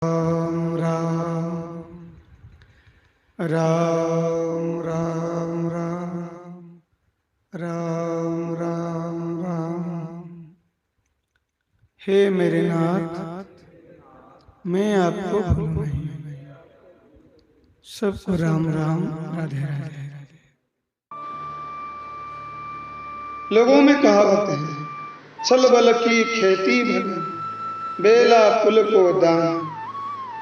राम राम राम राम राम राम राम। हे मेरे नाथ, मैं आपको भूलूं नहीं। सबको राम राम, राधे राधे। लोगों में कहावत है, छल बल की खेती भली, बेला पुल को दान,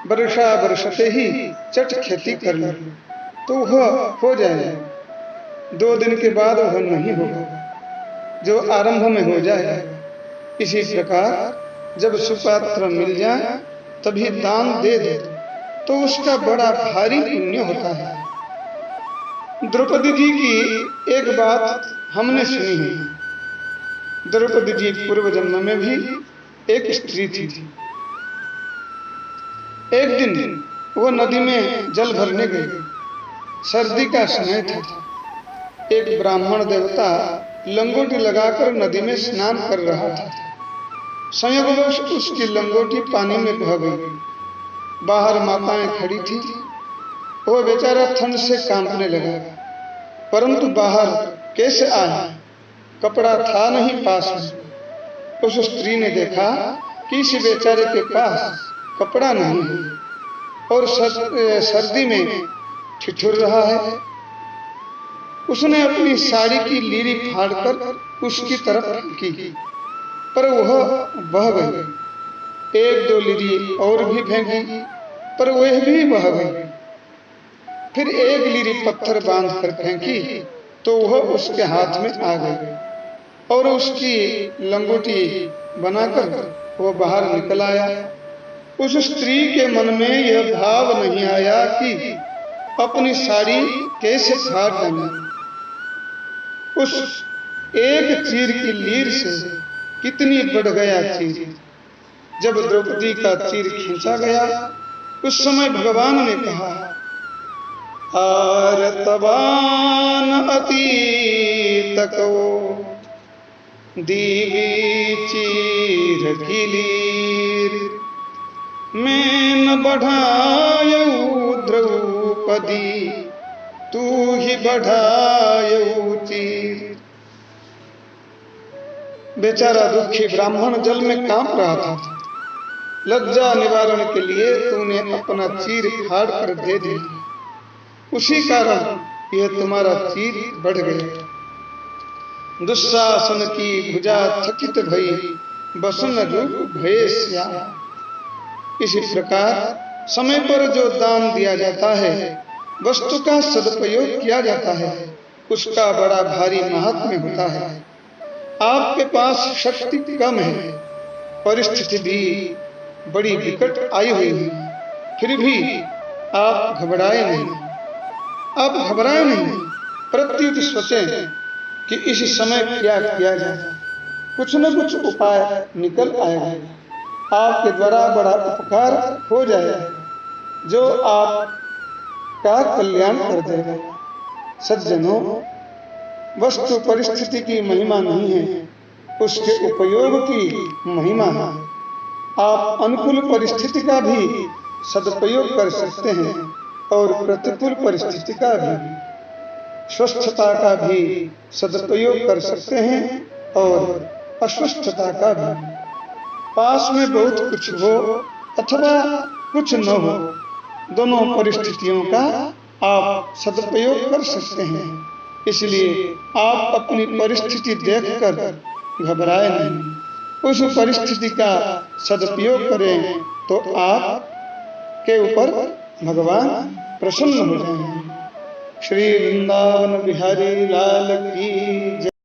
वर्षा बरसते ही चट खेती कर लो तो वह हो जाएगा। 2 दिन के बाद वह नहीं होगा जो आरंभ में हो जाएगा। इसी प्रकार जब सुपात्र मिल जाए तभी दान दे दो तो उसका बड़ा भारी पुण्य होता है। द्रौपदी जी की एक बात हमने सुनी है। द्रौपदी जी पूर्व जन्म में भी एक स्त्री थी। एक दिन वो नदी में जल भरने गई। सर्दी का समय था। एक ब्राह्मण देवता लंगोटी लगाकर नदी में स्नान कर रहा था। संयोगवश उसकी लंगोटी पानी में बह गई। बाहर माताएं खड़ी थी। वो बेचारा ठंड से कांपने लगा, परंतु बाहर कैसे आया? कपड़ा था नहीं पास में। उस स्त्री ने देखा कि इस बेचारे के पास कपड़ा नहीं है और सर्दी में ठिठुर रहा है। उसने अपनी साड़ी की लीरी फाड़कर उसकी तरफ फेंकी, पर वह बह गई। 1-2 लीरी और भी फेंकी, पर वह भी बह गई। फिर 1 लीरी पत्थर बांधकर फेंकी तो वह उसके हाथ में आ गई और उसकी लंगोटी बनाकर वो बाहर निकल आया। उस स्त्री के मन में यह भाव नहीं आया कि अपनी साड़ी कैसे फाड़ डाली। उस एक चीर की लीर से कितनी बढ़ गया चीर। जब द्रौपदी का चीर खींचा गया उस समय भगवान ने कहा, आरतवान अतीत को दीवी चीर की लीर, मैं न बढ़ायऊ द्रौपदी तू ही बढ़ायऊ चीर। बेचारा दुखी ब्राह्मण जल में कांप रहा था। लज्जा निवारण के लिए तूने अपना चीर फाड़ कर दे दिया, उसी कारण यह तुम्हारा चीर बढ़ गया। दुशासन की भुजा थकित भई, बसन रूप भये श्याम। इसी प्रकार समय पर जो दान दिया जाता है, वस्तु का सदुपयोग किया जाता है, उसका बड़ा भारी महात्म्य होता है। आपके पास शक्ति कम है, परिस्थिति भी बड़ी विकट आई हुई है, फिर भी आप घबराए नहीं। आप घबराए नहीं, प्रत्युत सोचें कि इस समय क्या किया जाए। कुछ न कुछ उपाय निकल आएगा। आपके द्वारा बड़ा उपकार हो जाएगा जो आपका कल्याण कर देगा। सज्जनों, वस्तु परिस्थिति की महिमा नहीं है, उसके उपयोग की महिमा है। आप अनुकूल परिस्थिति का भी सदुपयोग कर सकते हैं और प्रतिकूल परिस्थिति का भी, स्वस्थता का भी सदुपयोग कर सकते हैं और अस्वस्थता का भी। पास में बहुत कुछ हो अथवा कुछ न हो, दोनों परिस्थितियों का आप सदुपयोग कर सकते हैं। इसलिए आप अपनी परिस्थिति देखकर घबराए नहीं, उस परिस्थिति का सदुपयोग करें तो आप के ऊपर भगवान प्रसन्न हो जाएंगे। श्री वृंदावन बिहारी लाल की जय।